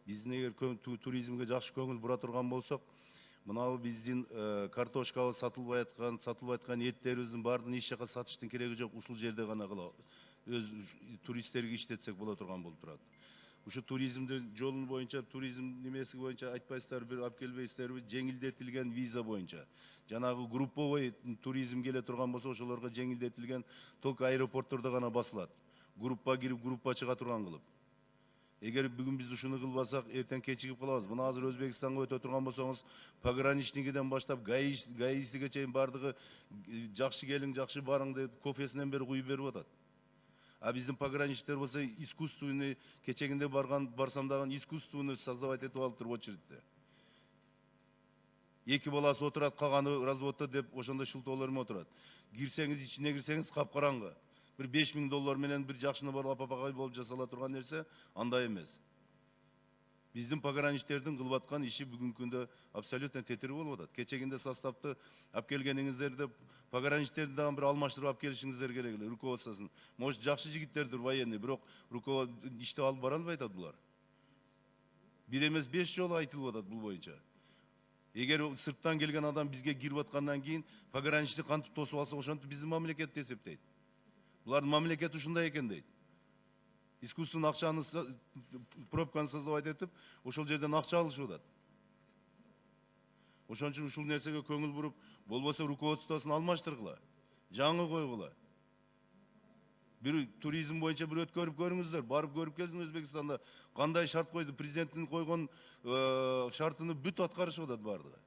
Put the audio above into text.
Биздин эгер туризмге жакшы көңүл бура турган болсок, мынау биздин картошкабыз сатылбай аткан эттерибиздин баардыгын эч жака сатыштын кереги жок, ушул жерде гана өз туристтерге иштетсек боло турган болуп турат. Ушу туризмдин жолу боюнча, туризм немеси боюнча айтпайсыздарбы, бир алып келбейсиздерби, жеңилдетилген виза боюнча. Жанагы групповой туризм келе турган болсо, ошолорго жеңилдетилген только аэропорттордо гана басылат. Группа кирип, группа чыга турган кылып. Эгер бүгүн биз ушуну кылбасак, эртең кечигип калабыз. Мына азыр Өзбекстанга өтө турган болсоңуз, пограничнигиден баштап гаисиге чейин бардыгы жакшы келиң, жакшы барың деп кофесинен бери куюп берип атат. А биздин пограничниктер болсо искусственный, кечегинде барсам дагы искусственный создавать этип алыптыр очередьте. Эки баласы отурат, калганы разводто деп ошондой шылтоолор менен отурат. Кирсеңиз, ичине кирсеңиз капкараңгы. Bir $5.000 менен bir жакшыны барып апапагай болуп жасала турган нерсе андай эмес. Биздин пограничтердин кылып аткан иши бүгүнкү күндө абсолютно тетири болуп атат. Кечегинде составты алып келгениңиздерде пограничтерди дагы бир алмаштырып алып келишиңиздер керек эле, руководствосын. Может, жакшы жигиттердир военный, бирок ишти алып бара албай атат булар. Бир эмес 5 жолу айтылып атат бул боюнча. Эгер сырттан келген адам бизге кирип аткандан кийин погранични кантип тосуп алса, ошентип биздин мамлекетти эсептейт. Булардын мамлекети ушундай экен дейт. Искусственный акчаны пробканы создавать этип, ошол жерден акча алышып атат. Ошон үчүн ушул нерсеге көңүл буруп, болбосо руководствосын алмаштыргыла, жаңы койгула. Бир туризм боюнча бир өткөрүп көрүңүздөр, барып көрүп келсин Өзбекстанда кандай шарт койду, президенттин койгон шартыны бүт аткарышып атат бардыгы.